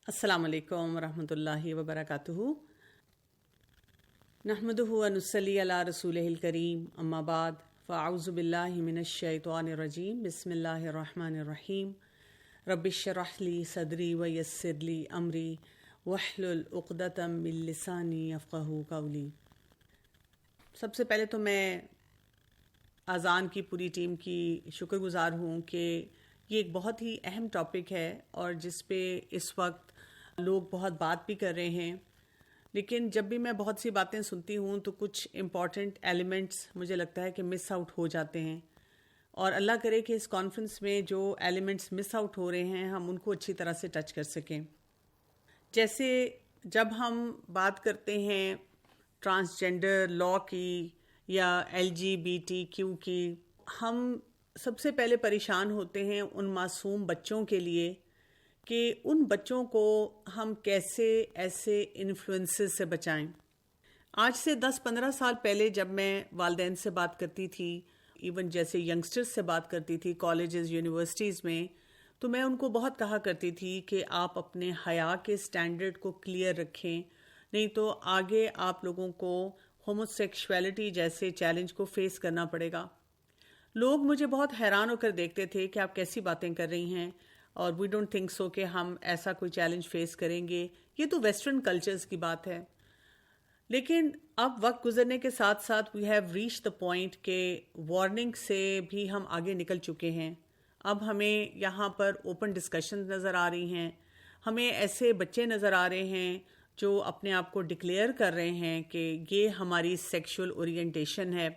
السلام علیکم ورحمۃ اللہ وبرکاتہ۔ نحمدہ و نصلی علی رسولہ الکریم، اما بعد، فاعوذ باللہ من الشیطان الرجیم، بسم اللہ الرحمن الرحیم۔ رب اشرح لی صدری ویسر لی امری واحلل عقدۃ من لسانی یفقہوا قولی۔ سب سے پہلے تو میں اذان کی پوری ٹیم کی شکر گزار ہوں کہ یہ ایک بہت ہی اہم ٹاپک ہے اور جس پہ اس وقت لوگ بہت بات بھی کر رہے ہیں، لیکن جب بھی میں بہت سی باتیں سنتی ہوں تو کچھ امپورٹنٹ ایلیمنٹس مجھے لگتا ہے کہ مس آؤٹ ہو جاتے ہیں، اور اللہ کرے کہ اس کانفرنس میں جو ایلیمنٹس مس آؤٹ ہو رہے ہیں ہم ان کو اچھی طرح سے ٹچ کر سکیں۔ جیسے جب ہم بات کرتے ہیں ٹرانسجینڈر لا کی یا LGBTQ کی، ہم سب سے پہلے پریشان ہوتے ہیں ان معصوم بچوں کے لیے کہ ان بچوں کو ہم کیسے ایسے انفلوئنسز سے بچائیں۔ آج سے 10-15 سال پہلے جب میں والدین سے بات کرتی تھی، ایون جیسے ینگسٹرز سے بات کرتی تھی کالجز یونیورسٹیز میں، تو میں ان کو بہت کہا کرتی تھی کہ آپ اپنے حیا کے سٹینڈرڈ کو کلیئر رکھیں، نہیں تو آگے آپ لوگوں کو ہومو سیکشویلٹی جیسے چیلنج کو فیس کرنا پڑے گا۔ لوگ مجھے بہت حیران ہو کر دیکھتے تھے کہ آپ کیسی باتیں کر رہی ہیں، اور وی ڈونٹ تھنک سو کہ ہم ایسا کوئی چیلنج فیس کریں گے، یہ تو ویسٹرن کلچرز کی بات ہے۔ لیکن اب وقت گزرنے کے ساتھ ساتھ we have reached the point کہ وارننگ سے بھی ہم آگے نکل چکے ہیں۔ اب ہمیں یہاں پر اوپن ڈسکشن نظر آ رہی ہیں، ہمیں ایسے بچے نظر آ رہے ہیں جو اپنے آپ کو ڈکلیئر کر رہے ہیں کہ یہ ہماری سیکشول اورینٹیشن ہے۔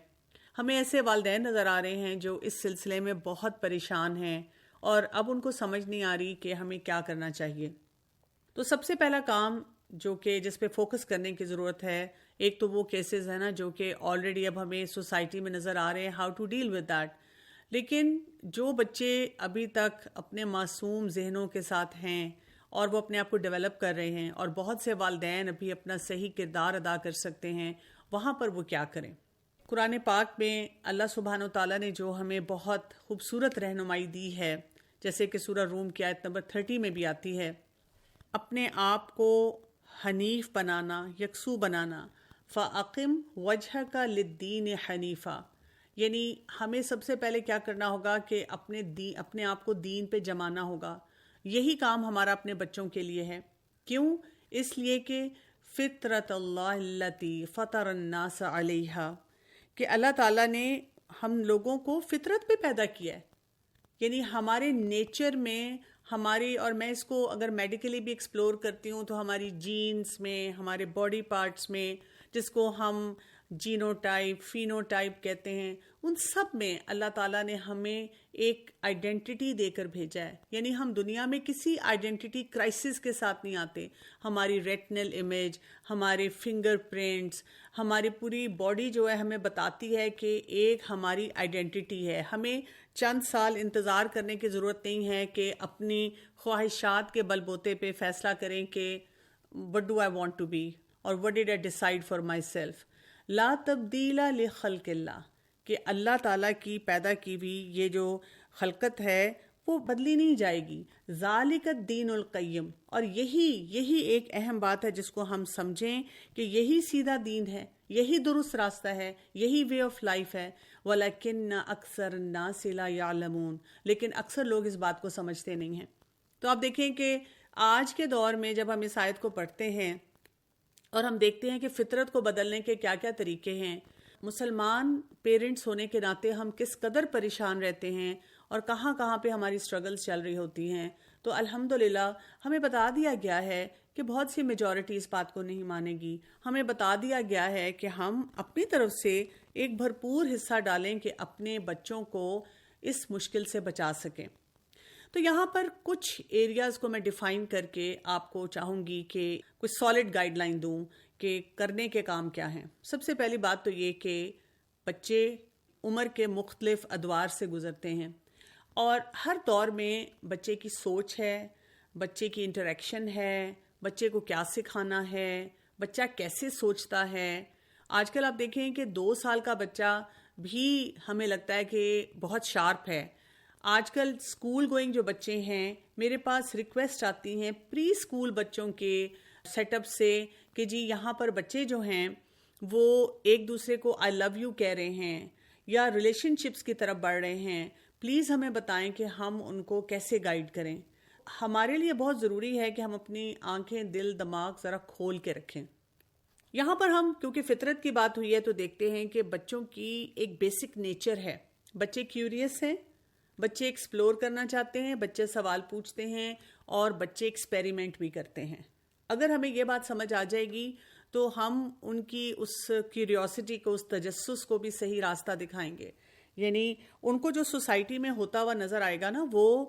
ہمیں ایسے والدین نظر آ رہے ہیں جو اس سلسلے میں بہت پریشان ہیں اور اب ان کو سمجھ نہیں آ رہی کہ ہمیں کیا کرنا چاہیے۔ تو سب سے پہلا کام جو کہ جس پہ فوکس کرنے کی ضرورت ہے، ایک تو وہ کیسز ہیں نا جو کہ آلریڈی اب ہمیں سوسائٹی میں نظر آ رہے ہیں، how to deal with that. لیکن جو بچے ابھی تک اپنے معصوم ذہنوں کے ساتھ ہیں اور وہ اپنے آپ کو ڈیولپ کر رہے ہیں، اور بہت سے والدین ابھی اپنا صحیح کردار ادا کر سکتے ہیں، وہاں پر وہ کیا کریں؟ قرآن پاک میں اللہ سبحانہ و تعالیٰ نے جو ہمیں بہت خوبصورت رہنمائی دی ہے، جیسے کہ سورہ روم کی آیت نمبر 30 میں بھی آتی ہے، اپنے آپ کو حنیف بنانا، یکسو بنانا، فَأَقِمْ وَجْهَكَ لِلدِّينِ حَنِيفًا، یعنی ہمیں سب سے پہلے کیا کرنا ہوگا کہ اپنے آپ کو دین پہ جمانا ہوگا۔ یہی کام ہمارا اپنے بچوں کے لیے ہے۔ کیوں؟ اس لیے کہ فطرت اللہ التی فطر الناس علیہا، کہ اللہ تعالیٰ نے ہم لوگوں کو فطرت پہ پیدا کیا ہے، یعنی ہمارے نیچر میں ہماری، اور میں اس کو اگر میڈیکلی بھی ایکسپلور کرتی ہوں تو ہماری جینز میں، ہمارے باڈی پارٹس میں، جس کو ہم جینو ٹائپ، فینو ٹائپ کہتے ہیں، ان سب میں اللہ تعالیٰ نے ہمیں ایک آئیڈینٹی دے کر بھیجا ہے۔ یعنی ہم دنیا میں کسی آئیڈینٹی کرائسس کے ساتھ نہیں آتے۔ ہماری ریٹنل امیج، ہمارے فنگر پرنٹس، ہماری پوری باڈی جو ہے ہمیں بتاتی ہے کہ ایک ہماری آئیڈینٹی ہے۔ ہمیں چند سال انتظار کرنے کی ضرورت نہیں ہے کہ اپنی خواہشات کے بل بوتے پہ فیصلہ کریں کہ what do I want to be اور what did I decide for myself۔ لا تبدیل لخلق اللہ، کہ اللہ تعالیٰ کی پیدا کی ہوئی یہ جو خلقت ہے وہ بدلی نہیں جائے گی۔ ذالک الدین القیم، اور یہی ایک اہم بات ہے جس کو ہم سمجھیں کہ یہی سیدھا دین ہے، یہی درست راستہ ہے، یہی وے آف لائف ہے۔ ولیکن اکثر الناس لا یعلمون، لیکن اکثر لوگ اس بات کو سمجھتے نہیں ہیں۔ تو آپ دیکھیں کہ آج کے دور میں جب ہم اس آیت کو پڑھتے ہیں اور ہم دیکھتے ہیں کہ فطرت کو بدلنے کے کیا کیا طریقے ہیں، مسلمان پیرنٹس ہونے کے ناطے ہم کس قدر پریشان رہتے ہیں اور کہاں کہاں پہ ہماری سٹرگلز چل رہی ہوتی ہیں، تو الحمدللہ ہمیں بتا دیا گیا ہے کہ بہت سی میجورٹی اس بات کو نہیں مانے گی۔ ہمیں بتا دیا گیا ہے کہ ہم اپنی طرف سے ایک بھرپور حصہ ڈالیں کہ اپنے بچوں کو اس مشکل سے بچا سکیں۔ تو یہاں پر کچھ ایریاز کو میں ڈیفائن کر کے آپ کو چاہوں گی کہ کچھ سالڈ گائیڈ لائن دوں کہ کرنے کے کام کیا ہیں۔ سب سے پہلی بات تو یہ کہ بچے عمر کے مختلف ادوار سے گزرتے ہیں، اور ہر دور میں بچے کی سوچ ہے، بچے کی انٹریکشن ہے، بچے کو کیا سکھانا ہے، بچہ کیسے سوچتا ہے۔ آج کل آپ دیکھیں کہ 2 سال کا بچہ بھی ہمیں لگتا ہے کہ بہت شارپ ہے، آج کل اسکول گوئنگ جو بچے ہیں، میرے پاس ریکویسٹ آتی ہیں پری اسکول بچوں کے سیٹ اپ سے کہ جی یہاں پر بچے جو ہیں وہ ایک دوسرے کو آئی لو یو کہہ رہے ہیں یا ریلیشن شپس کی طرف بڑھ رہے ہیں، پلیز ہمیں بتائیں کہ ہم ان کو کیسے گائیڈ کریں۔ ہمارے لیے بہت ضروری ہے کہ ہم اپنی آنکھیں، دل، دماغ ذرا کھول کے رکھیں۔ یہاں پر ہم کیونکہ فطرت کی بات ہوئی ہے تو دیکھتے ہیں کہ بچوں کی ایک بیسک نیچر ہے، بچے کیوریس ہیں، بچے ایکسپلور کرنا چاہتے ہیں، بچے سوال پوچھتے ہیں اور بچے ایکسپیریمنٹ بھی کرتے ہیں۔ اگر ہمیں یہ بات سمجھ آ جائے گی تو ہم ان کی اس کیوریوسٹی کو، اس تجسس کو بھی صحیح راستہ دکھائیں گے۔ یعنی ان کو جو سوسائٹی میں ہوتا ہوا نظر آئے گا نا، وہ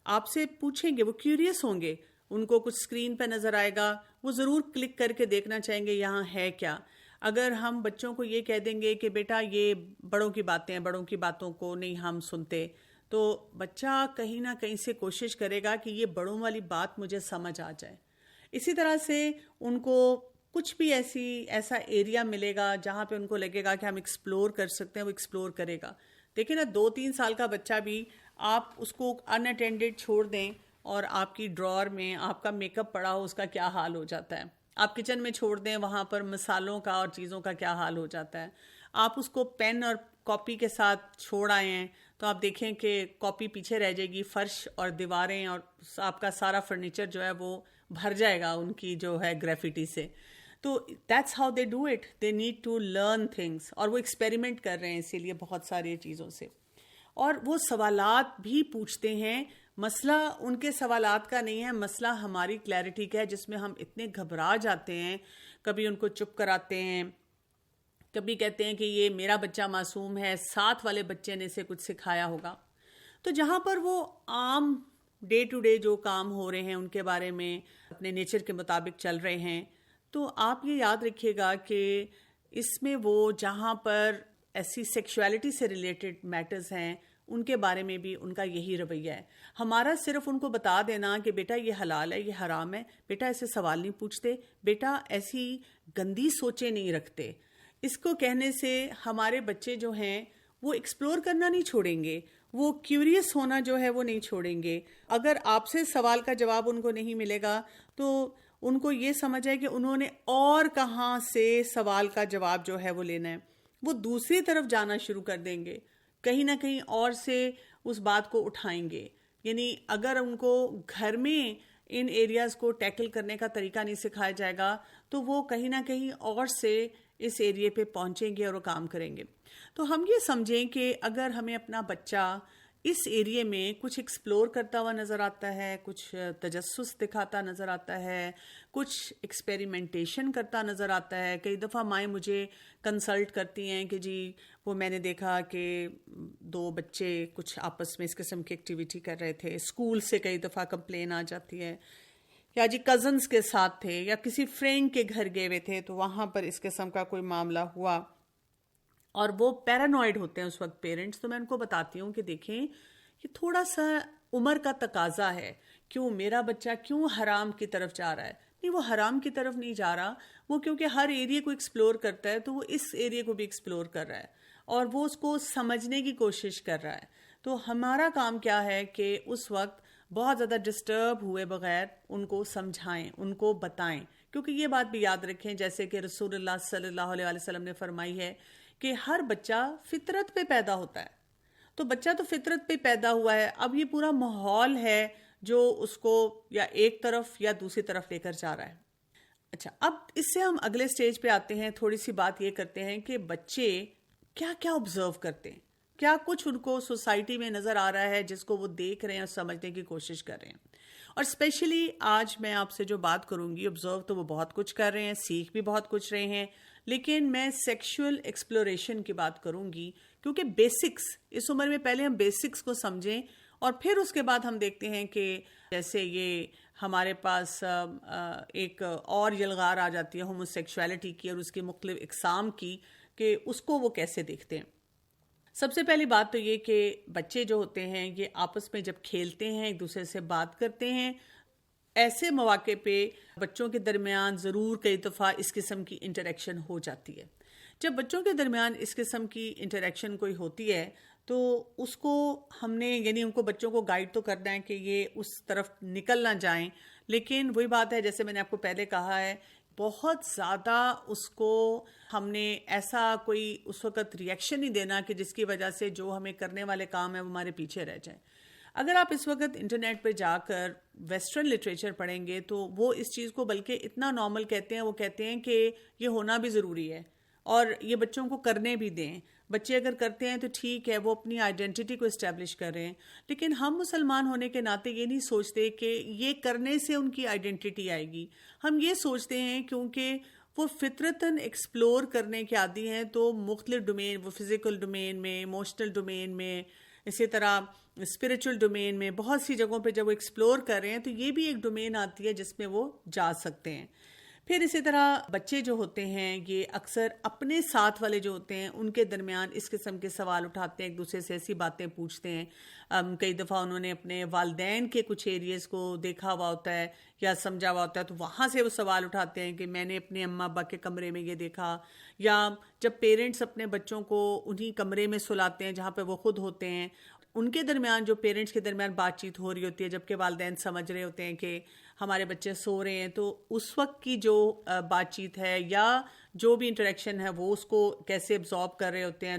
آپ سے پوچھیں گے، وہ کیوریس ہوں گے، ان کو کچھ اسکرین پہ نظر آئے گا، وہ ضرور کلک کر کے دیکھنا چاہیں گے یہاں ہے کیا۔ اگر ہم بچوں کو یہ کہہ دیں گے کہ بیٹا یہ بڑوں کی باتیں ہیں، بڑوں کی باتوں کو نہیں ہم سنتے، تو بچہ کہیں نہ کہیں سے کوشش کرے گا کہ یہ بڑوں والی بات مجھے سمجھ آ جائے۔ اسی طرح سے ان کو کچھ بھی ایسا ایریا ملے گا جہاں پہ ان کو لگے گا کہ ہم ایکسپلور کر سکتے ہیں، وہ ایکسپلور کرے گا۔ دیکھیں نا، 2-3 سال کا بچہ بھی آپ اس کو ان اٹینڈڈ چھوڑ دیں اور آپ کی ڈراور میں آپ کا میک اپ پڑا ہو، اس کا کیا حال ہو جاتا ہے۔ آپ کچن میں چھوڑ دیں، وہاں پر مسالوں کا اور چیزوں کا کیا حال ہو جاتا ہے۔ آپ اس کو پین اور کاپی کے ساتھ چھوڑ آئے ہیں تو آپ دیکھیں کہ کاپی پیچھے رہ جائے گی، فرش اور دیواریں اور آپ کا سارا فرنیچر جو ہے وہ بھر جائے گا ان کی جو ہے گریفٹی سے۔ تو that's how they do it, they need to learn things, اور وہ ایکسپیریمنٹ کر رہے ہیں اسی لیے بہت ساری چیزوں سے، اور وہ سوالات بھی پوچھتے ہیں۔ مسئلہ ان کے سوالات کا نہیں ہے، مسئلہ ہماری کلیئرٹی کا ہے، جس میں ہم اتنے گھبرا جاتے ہیں۔ کبھی ان کو چپ کراتے ہیں، کبھی کہتے ہیں کہ یہ میرا بچہ معصوم ہے، ساتھ والے بچے نے اسے کچھ سکھایا ہوگا۔ تو جہاں پر وہ عام ڈے ٹو ڈے جو کام ہو رہے ہیں ان کے بارے میں اپنے نیچر کے مطابق چل رہے ہیں، تو آپ یہ یاد رکھیے گا کہ اس میں وہ جہاں پر ایسی سیکشوالٹی سے ریلیٹڈ میٹرز ہیں ان کے بارے میں بھی ان کا یہی رویہ ہے۔ ہمارا صرف ان کو بتا دینا کہ بیٹا یہ حلال ہے، یہ حرام ہے، بیٹا ایسے سوال نہیں پوچھتے، بیٹا ایسی گندی سوچیں نہیں رکھتے، اس کو کہنے سے ہمارے بچے جو ہیں وہ ایکسپلور کرنا نہیں چھوڑیں گے، وہ کیوریس ہونا جو ہے وہ نہیں چھوڑیں گے۔ اگر آپ سے سوال کا جواب ان کو نہیں ملے گا تو ان کو یہ سمجھ ہے کہ انہوں نے اور کہاں سے سوال کا جواب جو ہے وہ لینا ہے، وہ دوسری طرف جانا شروع کر دیں گے، کہیں نہ کہیں اور سے اس بات کو اٹھائیں گے۔ یعنی اگر ان کو گھر میں ان ایریاز کو ٹیکل کرنے کا طریقہ نہیں سکھایا جائے گا تو وہ کہیں نہ کہیں اور سے اس ایریے پہ پہنچیں گے اور وہ کام کریں گے۔ تو ہم یہ سمجھیں کہ اگر ہمیں اپنا بچہ اس ایریے میں کچھ ایکسپلور کرتا ہوا نظر آتا ہے، کچھ تجسس دکھاتا نظر آتا ہے، کچھ ایکسپیریمنٹیشن کرتا نظر آتا ہے۔ کئی دفعہ مائیں مجھے کنسلٹ کرتی ہیں کہ جی وہ میں نے دیکھا کہ 2 بچے کچھ آپس میں اس قسم کی ایکٹیویٹی کر رہے تھے، اسکول سے کئی دفعہ کمپلین آ جاتی ہے، یا جی کزنز کے ساتھ تھے یا کسی فرینڈ کے گھر گئے ہوئے تھے تو وہاں پر اس قسم کا کوئی معاملہ ہوا، اور وہ پیرانوائڈ ہوتے ہیں اس وقت پیرنٹس۔ تو میں ان کو بتاتی ہوں کہ دیکھیں یہ تھوڑا سا عمر کا تقاضا ہے، کیوں میرا بچہ کیوں حرام کی طرف جا رہا ہے؟ نہیں، وہ حرام کی طرف نہیں جا رہا، وہ کیونکہ ہر ایریے کو ایکسپلور کرتا ہے تو وہ اس ایریے کو بھی ایکسپلور کر رہا ہے اور وہ اس کو سمجھنے کی کوشش کر رہا ہے۔ تو ہمارا کام کیا ہے کہ اس وقت بہت زیادہ ڈسٹرب ہوئے بغیر ان کو سمجھائیں، ان کو بتائیں، کیونکہ یہ بات بھی یاد رکھیں جیسے کہ رسول اللہ صلی اللہ علیہ وسلم نے فرمائی ہے کہ ہر بچہ فطرت پہ پیدا ہوتا ہے۔ تو بچہ تو فطرت پہ پیدا ہوا ہے، اب یہ پورا ماحول ہے جو اس کو یا ایک طرف یا دوسری طرف لے کر جا رہا ہے۔ اچھا، اب اس سے ہم اگلے سٹیج پہ آتے ہیں، تھوڑی سی بات یہ کرتے ہیں کہ بچے کیا کیا آبزرو کرتے ہیں، کیا کچھ ان کو سوسائٹی میں نظر آ رہا ہے جس کو وہ دیکھ رہے ہیں اور سمجھنے کی کوشش کر رہے ہیں۔ اور اسپیشلی آج میں آپ سے جو بات کروں گی، آبزرو تو وہ بہت کچھ کر رہے ہیں، سیکھ بھی بہت کچھ رہے ہیں، لیکن میں سیکشول ایکسپلوریشن کی بات کروں گی، کیونکہ بیسکس اس عمر میں پہلے ہم بیسکس کو سمجھیں اور پھر اس کے بعد ہم دیکھتے ہیں کہ جیسے یہ ہمارے پاس ایک اور یلغار آ جاتی ہے ہومو سیکشوالٹی کی اور اس کی مختلف اقسام کی، کہ اس کو وہ کیسے دیکھتے ہیں۔ سب سے پہلی بات تو یہ کہ بچے جو ہوتے ہیں یہ آپس میں جب کھیلتے ہیں، ایک دوسرے سے بات کرتے ہیں، ایسے مواقع پہ بچوں کے درمیان ضرور کئی دفعہ اس قسم کی انٹریکشن ہو جاتی ہے۔ جب بچوں کے درمیان اس قسم کی انٹریکشن کوئی ہوتی ہے تو اس کو ہم نے یعنی ان کو بچوں کو گائیڈ تو کرنا ہے کہ یہ اس طرف نکل نہ جائیں، لیکن وہی بات ہے جیسے میں نے آپ کو پہلے کہا ہے، بہت زیادہ اس کو ہم نے ایسا کوئی اس وقت ریئیکشن نہیں دینا کہ جس کی وجہ سے جو ہمیں کرنے والے کام ہیں وہ ہمارے پیچھے رہ جائیں. اگر آپ اس وقت انٹرنیٹ پہ جا کر ویسٹرن لٹریچر پڑھیں گے تو وہ اس چیز کو بلکہ اتنا نارمل کہتے ہیں، وہ کہتے ہیں کہ یہ ہونا بھی ضروری ہے اور یہ بچوں کو کرنے بھی دیں. بچے اگر کرتے ہیں تو ٹھیک ہے، وہ اپنی آئیڈینٹی کو اسٹیبلش کر رہے ہیں، لیکن ہم مسلمان ہونے کے ناطے یہ نہیں سوچتے کہ یہ کرنے سے ان کی آئیڈینٹی آئے گی. ہم یہ سوچتے ہیں کیونکہ وہ فطرتاً ایکسپلور کرنے کے عادی ہیں، تو مختلف ڈومین، وہ فزیکل ڈومین میں، ایموشنل ڈومین میں، اسی طرح اسپریچول ڈومین میں، بہت سی جگہوں پہ جب وہ ایکسپلور کر رہے ہیں تو یہ بھی ایک ڈومین آتی ہے جس میں وہ جا سکتے ہیں. پھر اسی طرح بچے جو ہوتے ہیں یہ اکثر اپنے ساتھ والے جو ہوتے ہیں ان کے درمیان اس قسم کے سوال اٹھاتے ہیں، ایک دوسرے سے ایسی باتیں پوچھتے ہیں. کئی دفعہ انہوں نے اپنے والدین کے کچھ ایریز کو دیکھا ہوا ہوتا ہے یا سمجھا ہوا ہوتا ہے، تو وہاں سے وہ سوال اٹھاتے ہیں کہ میں نے اپنے اماں ابا کے کمرے میں یہ دیکھا. یا جب پیرنٹس اپنے بچوں کو انہی کمرے میں سلاتے ہیں جہاں پہ وہ خود ہوتے ہیں، ان کے درمیان جو پیرنٹس کے درمیان بات چیت ہو رہی ہوتی ہے جبکہ والدین سمجھ رہے ہوتے ہیں کہ ہمارے بچے سو رہے ہیں، تو اس وقت کی جو بات چیت ہے یا جو بھی انٹریکشن ہے وہ اس کو کیسے ابزارب کر رہے ہوتے ہیں.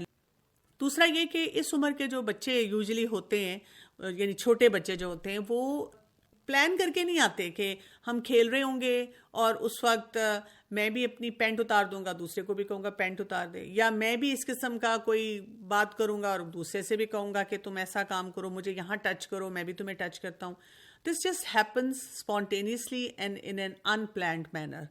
دوسرا یہ کہ اس عمر کے جو بچے یوزلی ہوتے ہیں، یعنی چھوٹے بچے جو ہوتے ہیں، وہ پلان کر کے نہیں آتے کہ ہم کھیل رہے ہوں گے اور اس وقت میں بھی اپنی پینٹ اتار دوں گا، دوسرے کو بھی کہوں گا پینٹ اتار دے، یا میں بھی اس قسم کا کوئی بات کروں گا اور دوسرے سے بھی کہوں گا کہ تم ایسا کام کرو، مجھے یہاں ٹچ کرو، میں بھی تمہیں ٹچ کرتا ہوں. This just happens spontaneously and in an in planned manner.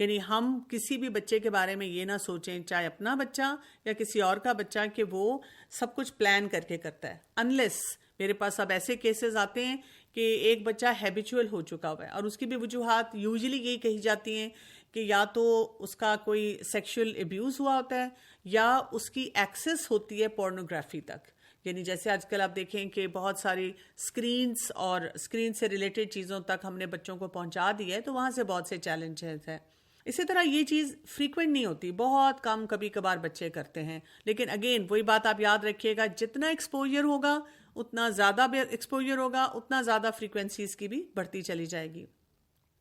یعنی ہم کسی بھی بچے کے بارے میں یہ نہ سوچیں، چاہے اپنا بچہ یا کسی اور کا بچہ، کہ وہ سب کچھ پلان کر کے کرتا ہے. انلیس میرے پاس اب ایسے کیسز آتے ہیں کہ ایک بچہ ہیبیچول ہو چکا ہوا ہے اور اس کی بھی وجوہات یوزلی یہی کہی جاتی ہیں کہ یا تو اس کا کوئی سیکشل ابیوز ہوا ہوتا ہے یا اس کی ایکسس ہوتی ہے پورنوگرافی تک. یعنی جیسے آج کل آپ دیکھیں کہ بہت ساری سکرینز اور سکرین سے ریلیٹڈ چیزوں تک ہم نے بچوں کو پہنچا دی ہے، تو وہاں سے بہت سے چیلنجز ہیں. اسی طرح یہ چیز فریکوینٹ نہیں ہوتی، بہت کم کبھی کبھار بچے کرتے ہیں، لیکن اگین وہی بات آپ یاد رکھیے گا، جتنا ایکسپوجر ہوگا اتنا زیادہ ایکسپوجر ہوگا، اتنا زیادہ فریکوینسیز کی بھی بڑھتی چلی جائے گی.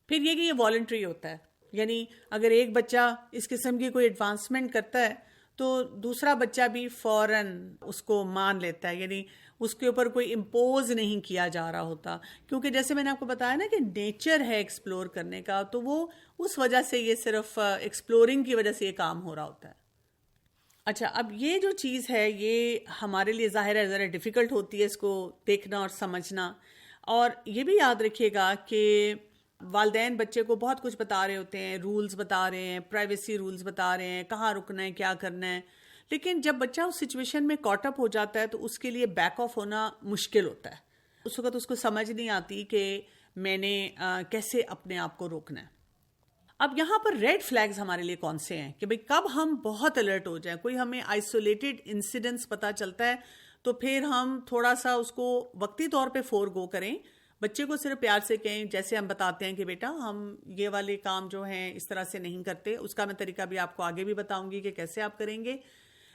پھر یہ کہ یہ والنٹری ہوتا ہے، یعنی اگر ایک بچہ اس قسم کی کوئی ایڈوانسمنٹ کرتا ہے تو دوسرا بچہ بھی فوراً اس کو مان لیتا ہے، یعنی اس کے اوپر کوئی امپوز نہیں کیا جا رہا ہوتا، کیونکہ جیسے میں نے آپ کو بتایا نا کہ نیچر ہے ایکسپلور کرنے کا، تو وہ اس وجہ سے یہ صرف ایکسپلورنگ کی وجہ سے یہ کام ہو رہا ہوتا ہے. اچھا، اب یہ جو چیز ہے یہ ہمارے لیے ظاہر ہے ذرا ڈیفیکلٹ ہوتی ہے اس کو دیکھنا اور سمجھنا. اور یہ بھی یاد رکھیے گا کہ والدین بچے کو بہت کچھ بتا رہے ہوتے ہیں، رولز بتا رہے ہیں، پرائیویسی رولز بتا رہے ہیں، کہاں رکنا ہے، کیا کرنا ہے، لیکن جب بچہ اس سچویشن میں کاٹ اپ ہو جاتا ہے تو اس کے لیے بیک آف ہونا مشکل ہوتا ہے. اس وقت اس کو سمجھ نہیں آتی کہ میں نے کیسے اپنے آپ کو روکنا ہے. اب یہاں پر ریڈ فلیگز ہمارے لیے کون سے ہیں کہ بھئی کب ہم بہت الرٹ ہو جائیں، کوئی ہمیں آئسولیٹڈ انسیڈنٹس پتہ چلتا ہے تو پھر ہم تھوڑا سا اس کو وقتی طور پہ فور گو کریں. بچے کو صرف پیار سے کہیں، جیسے ہم بتاتے ہیں کہ بیٹا ہم یہ والے کام جو ہیں اس طرح سے نہیں کرتے، اس کا میں طریقہ بھی آپ کو آگے بھی بتاؤں گی کہ کیسے آپ کریں گے.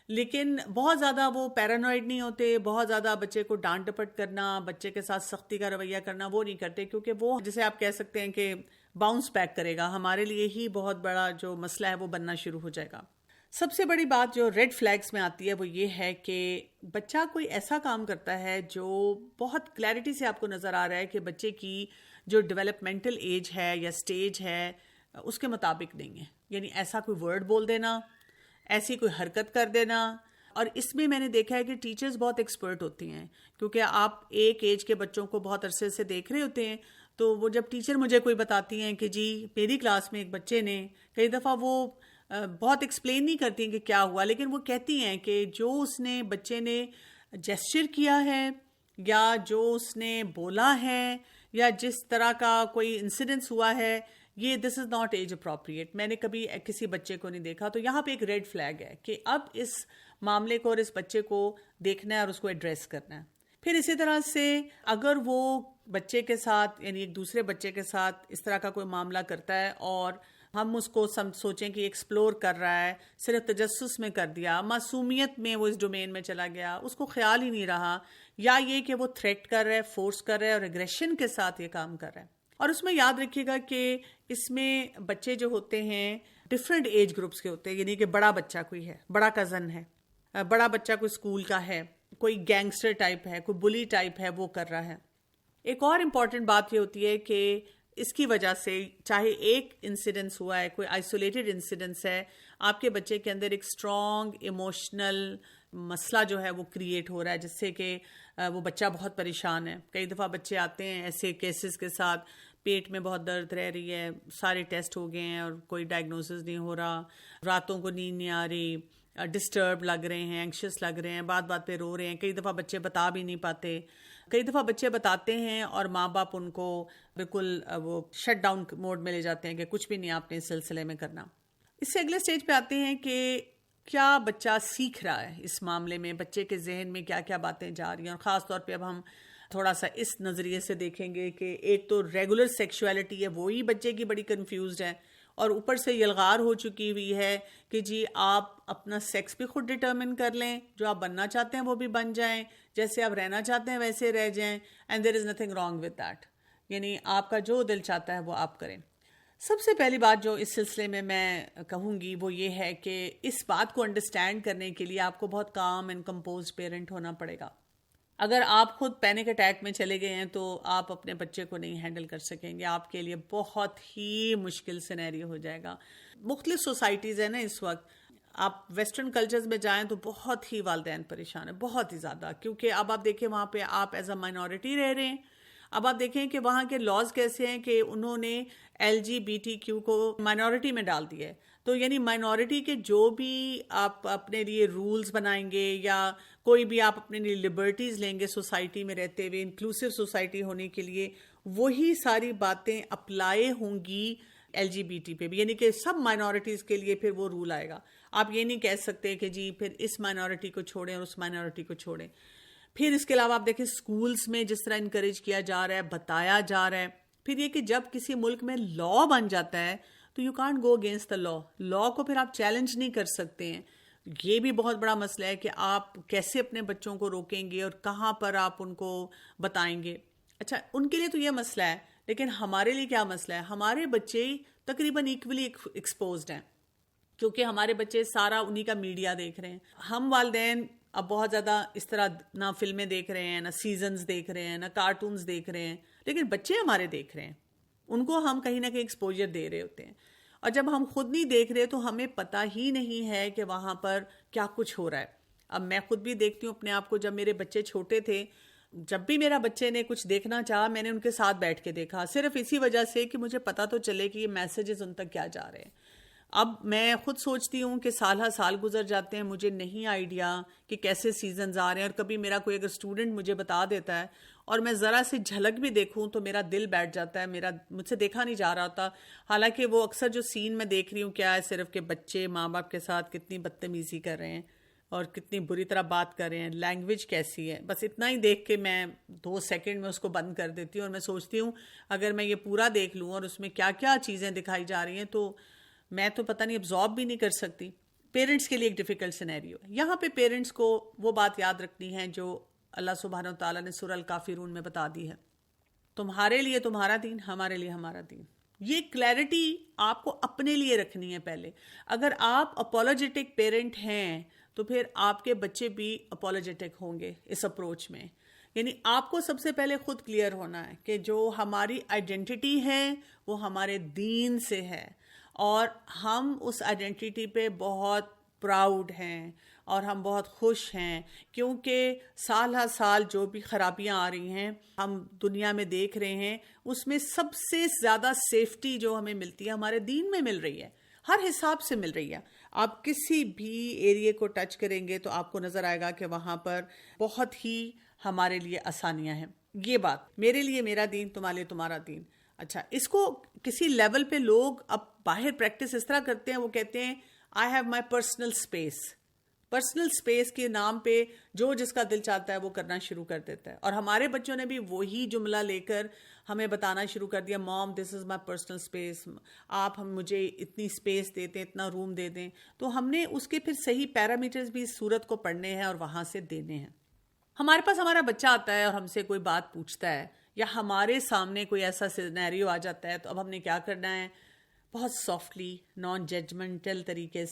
لیکن بہت زیادہ وہ پیرانوائڈ نہیں ہوتے، بہت زیادہ بچے کو ڈانٹ ڈپٹ کرنا، بچے کے ساتھ سختی کا رویہ کرنا وہ نہیں کرتے، کیونکہ وہ جسے آپ کہہ سکتے ہیں کہ باؤنس بیک کرے گا، ہمارے لیے ہی بہت بڑا جو مسئلہ ہے وہ بننا شروع ہو جائے گا. سب سے بڑی بات جو ریڈ فلیگز میں آتی ہے وہ یہ ہے کہ بچہ کوئی ایسا کام کرتا ہے جو بہت کلیئرٹی سے آپ کو نظر آ رہا ہے کہ بچے کی جو ڈیولپمنٹل ایج ہے یا سٹیج ہے اس کے مطابق نہیں ہے. یعنی ایسا کوئی ورڈ بول دینا، ایسی کوئی حرکت کر دینا. اور اس میں نے دیکھا ہے کہ ٹیچرز بہت ایکسپرٹ ہوتی ہیں، کیونکہ آپ ایک ایج کے بچوں کو بہت عرصے سے دیکھ رہے ہوتے ہیں، تو وہ جب ٹیچر مجھے کوئی بتاتی ہیں کہ جی میری کلاس میں ایک بچے نے، کئی دفعہ وہ بہت ایکسپلین نہیں کرتی ہیں کہ کیا ہوا، لیکن وہ کہتی ہیں کہ جو اس نے بچے نے جیسچر کیا ہے یا جو اس نے بولا ہے یا جس طرح کا کوئی انسیڈنس ہوا ہے، یہ دس از ناٹ ایج اپروپریٹ، میں نے کبھی کسی بچے کو نہیں دیکھا. تو یہاں پہ ایک ریڈ فلیگ ہے کہ اب اس معاملے کو اور اس بچے کو دیکھنا ہے اور اس کو ایڈریس کرنا ہے. پھر اسی طرح سے اگر وہ بچے کے ساتھ یعنی ایک دوسرے بچے کے ساتھ اس طرح کا کوئی معاملہ کرتا ہے اور ہم اس کو سوچیں کہ ایکسپلور کر رہا ہے، صرف تجسس میں کر دیا، معصومیت میں وہ اس ڈومین میں چلا گیا، اس کو خیال ہی نہیں رہا، یا یہ کہ وہ تھریٹ کر رہا ہے، فورس کر رہا ہے اور ایگریشن کے ساتھ یہ کام کر رہا ہے۔ اور اس میں یاد رکھیے گا کہ اس میں بچے جو ہوتے ہیں ڈفرینٹ ایج گروپس کے ہوتے ہیں، یعنی کہ بڑا بچہ کوئی ہے، بڑا کزن ہے، بڑا بچہ کوئی اسکول کا ہے، کوئی گینگسٹر ٹائپ ہے، کوئی بلی ٹائپ ہے، وہ کر رہا ہے۔ ایک اور امپورٹنٹ بات یہ ہوتی ہے کہ اس کی وجہ سے چاہے ایک انسیڈنس ہوا ہے، کوئی آئسولیٹڈ انسیڈنس ہے، آپ کے بچے کے اندر ایک اسٹرانگ ایموشنل مسئلہ جو ہے وہ کریٹ ہو رہا ہے، جس سے کہ وہ بچہ بہت پریشان ہے۔ کئی دفعہ بچے آتے ہیں ایسے کیسز کے ساتھ، پیٹ میں بہت درد رہ رہی ہے، سارے ٹیسٹ ہو گئے ہیں اور کوئی ڈائگنوسس نہیں ہو رہا، راتوں کو نیند نہیں آ رہی، ڈسٹرب لگ رہے ہیں، اینکشس لگ رہے ہیں، بات بات پہ رو رہے ہیں۔ کئی دفعہ بچے بتا بھی نہیں پاتے، کئی دفعہ بچے بتاتے ہیں اور ماں باپ ان کو بالکل وہ شٹ ڈاؤن موڈ میں لے جاتے ہیں کہ کچھ بھی نہیں آپ نے اس سلسلے میں کرنا۔ اس سے اگلے سٹیج پہ آتے ہیں کہ کیا بچہ سیکھ رہا ہے اس معاملے میں، بچے کے ذہن میں کیا کیا باتیں جا رہی ہیں۔ اور خاص طور پہ اب ہم تھوڑا سا اس نظریے سے دیکھیں گے کہ ایک تو ریگولر سیکشولیٹی ہے، وہی بچے کی بڑی کنفیوزڈ ہے، اور اوپر سے یلغار ہو چکی ہوئی ہے کہ جی آپ اپنا سیکس بھی خود ڈٹرمن کر لیں، جو آپ بننا چاہتے ہیں وہ بھی بن جائیں، جیسے آپ رہنا چاہتے ہیں ویسے رہ جائیں، and there is nothing wrong with that, یعنی آپ کا جو دل چاہتا ہے وہ آپ کریں۔ سب سے پہلی بات جو اس سلسلے میں کہوں گی وہ یہ ہے کہ اس بات کو انڈرسٹینڈ کرنے کے لیے آپ کو بہت کام اینڈ کمپوزڈ پیرنٹ ہونا پڑے گا۔ اگر آپ خود پینک اٹیک میں چلے گئے ہیں تو آپ اپنے بچے کو نہیں ہینڈل کر سکیں گے، آپ کے لیے بہت ہی مشکل سینیریو ہو جائے گا۔ مختلف سوسائٹیز ہیں نا اس وقت، آپ ویسٹرن کلچرز میں جائیں تو بہت ہی والدین پریشان ہیں، بہت ہی زیادہ، کیونکہ اب آپ دیکھیں وہاں پہ آپ ایز اے مائنورٹی رہ رہے ہیں۔ اب آپ دیکھیں کہ وہاں کے لاز کیسے ہیں کہ انہوں نے LGBTQ کو مائنورٹی میں ڈال دیا ہے، تو یعنی مائنورٹی کے جو بھی آپ اپنے لیے رولز بنائیں گے یا کوئی بھی آپ اپنے لیے لبرٹیز لیں گے سوسائٹی میں رہتے ہوئے، انکلوسیو سوسائٹی ہونے کے لیے، وہی ساری باتیں اپلائی ہوں گی LGBT پہ بھی، یعنی کہ سب مائنورٹیز کے لیے پھر وہ رول آئے گا۔ آپ یہ نہیں کہہ سکتے کہ جی پھر اس مائنورٹی کو چھوڑیں اور اس مائنورٹی کو چھوڑیں۔ پھر اس کے علاوہ آپ دیکھیں اسکولز میں جس طرح انکریج کیا جا رہا ہے، بتایا جا رہا ہے، پھر یہ کہ جب کسی ملک میں لا بن جاتا ہے تو you can't go against the law کو پھر آپ چیلنج نہیں کر سکتے ہیں۔ یہ بھی بہت بڑا مسئلہ ہے کہ آپ کیسے اپنے بچوں کو روکیں گے اور کہاں پر آپ ان کو بتائیں گے۔ اچھا، ان کے لیے تو یہ مسئلہ ہے، لیکن ہمارے لیے کیا مسئلہ ہے؟ ہمارے بچے تقریباً ایکولی ایکسپوزڈ ہیں، کیونکہ ہمارے بچے سارا انہی کا میڈیا دیکھ رہے ہیں۔ ہم والدین اب بہت زیادہ اس طرح نہ فلمیں دیکھ رہے ہیں، نہ سیزنز دیکھ رہے ہیں، نہ کارٹونز دیکھ رہے ہیں، لیکن بچے ہمارے دیکھ رہے ہیں، ان کو ہم کہیں نہ کہیں ایکسپوجر دے رہے ہوتے ہیں۔ اور جب ہم خود نہیں دیکھ رہے تو ہمیں پتہ ہی نہیں ہے کہ وہاں پر کیا کچھ ہو رہا ہے۔ اب میں خود بھی دیکھتی ہوں اپنے آپ کو، جب میرے بچے چھوٹے تھے، جب بھی میرا بچے نے کچھ دیکھنا چاہا میں نے ان کے ساتھ بیٹھ کے دیکھا، صرف اسی وجہ سے کہ مجھے پتہ تو چلے کہ یہ میسیجز ان تک کیا جا رہے ہیں۔ اب میں خود سوچتی ہوں کہ سال ہر سال گزر جاتے ہیں، مجھے نہیں آئیڈیا کہ کیسے سیزنز آ رہے ہیں، اور کبھی میرا کوئی اگر اسٹوڈنٹ مجھے بتا دیتا ہے اور میں ذرا سے جھلک بھی دیکھوں تو میرا دل بیٹھ جاتا ہے، مجھ سے دیکھا نہیں جا رہا ہوتا۔ حالانکہ وہ اکثر جو سین میں دیکھ رہی ہوں کیا ہے، صرف کہ بچے ماں باپ کے ساتھ کتنی بدتمیزی کر رہے ہیں اور کتنی بری طرح بات کر رہے ہیں، لینگویج کیسی ہے، بس اتنا ہی دیکھ کے میں 2 سیکنڈ میں اس کو بند کر دیتی ہوں، اور میں سوچتی ہوں اگر میں یہ پورا دیکھ لوں اور اس میں کیا کیا چیزیں دکھائی جا رہی ہیں تو میں تو پتہ نہیں ابزارب بھی نہیں کر سکتی۔ پیرنٹس کے لیے ایک ڈیفیکلٹ سینیریو ہے۔ یہاں پہ پیرنٹس کو وہ بات یاد رکھنی ہے جو اللہ سبحانہ وتعالیٰ نے سورہ الکافرون میں بتا دی ہے، تمہارے لیے تمہارا دین، ہمارے لیے ہمارا دین۔ یہ کلیئرٹی آپ کو اپنے لیے رکھنی ہے پہلے۔ اگر آپ اپولوجیٹک پیرنٹ ہیں تو پھر آپ کے بچے بھی اپولوجیٹک ہوں گے اس اپروچ میں۔ یعنی آپ کو سب سے پہلے خود کلیئر ہونا ہے کہ جو ہماری آئیڈینٹی ہے وہ ہمارے دین سے ہے، اور ہم اس آئیڈینٹی پہ بہت پراؤڈ ہیں اور ہم بہت خوش ہیں، کیونکہ سال ہر سال جو بھی خرابیاں آ رہی ہیں ہم دنیا میں دیکھ رہے ہیں، اس میں سب سے زیادہ سیفٹی جو ہمیں ملتی ہے ہمارے دین میں مل رہی ہے، ہر حساب سے مل رہی ہے۔ آپ کسی بھی ایریے کو ٹچ کریں گے تو آپ کو نظر آئے گا کہ وہاں پر بہت ہی ہمارے لیے آسانیاں ہیں۔ یہ بات میرے لیے میرا دین، تمہارے لیے تمہارا دین۔ اچھا، اس کو کسی لیول پہ لوگ اب باہر پریکٹس اس طرح کرتے ہیں، وہ کہتے ہیں I have my personal space, personal space کے نام پہ جو جس کا دل چاہتا ہے وہ کرنا شروع کر دیتا ہے. اور ہمارے بچوں نے بھی وہی جملہ لے کر ہمیں بتانا شروع کر دیا, موم دس از مائی پرسنل سپیس, آپ ہم مجھے اتنی سپیس دے دیں, اتنا روم دے دیں. تو ہم نے اس کے پھر صحیح پیرامیٹرز بھی اس صورت کو پڑھنے ہیں اور وہاں سے دینے ہیں. ہمارے پاس ہمارا بچہ آتا ہے اور ہم سے کوئی بات پوچھتا ہے, یا ہمارے سامنے کوئی ایسا سینیریو آ جاتا ہے, تو اب ہم نے کیا کرنا ہے, بہت سافٹلی نان ججمنٹل طریقے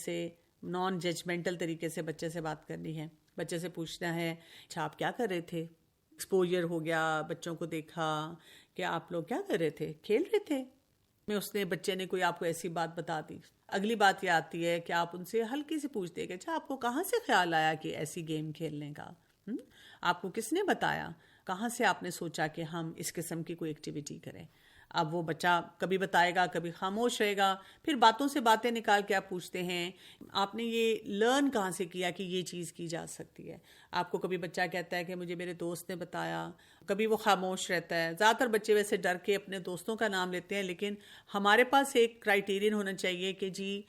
سے بچے سے بات کرنی ہے. بچے سے پوچھنا ہے, اچھا آپ کیا کر رہے تھے؟ ایکسپوجر ہو گیا, بچوں کو دیکھا کہ آپ لوگ کیا کر رہے تھے, کھیل رہے تھے. بچے نے کوئی آپ کو ایسی بات بتا دی. اگلی بات یہ آتی ہے کہ آپ ان سے ہلکی سے پوچھتے کہ اچھا آپ کو کہاں سے خیال آیا کہ ایسی گیم کھیلنے کا, آپ کو کس نے بتایا, کہاں سے آپ نے سوچا کہ ہم اس قسم کی کوئی ایکٹیویٹی کریں. اب وہ بچہ کبھی بتائے گا, کبھی خاموش رہے گا. پھر باتوں سے باتیں نکال کے آپ پوچھتے ہیں آپ نے یہ لرن کہاں سے کیا کہ یہ چیز کی جا سکتی ہے. آپ کو کبھی بچہ کہتا ہے کہ مجھے میرے دوست نے بتایا, کبھی وہ خاموش رہتا ہے. زیادہ تر بچے ویسے ڈر کے اپنے دوستوں کا نام لیتے ہیں, لیکن ہمارے پاس ایک کرائیٹیرین ہونا چاہیے کہ جی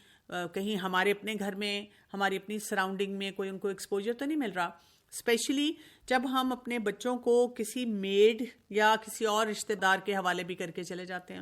کہیں ہمارے اپنے گھر میں, ہماری اپنی سراؤنڈنگ میں کوئی ان کو ایکسپوجر تو نہیں مل رہا. اسپیشلی جب ہم اپنے بچوں کو کسی میڈ یا کسی اور رشتہ دار کے حوالے بھی کر کے چلے جاتے ہیں.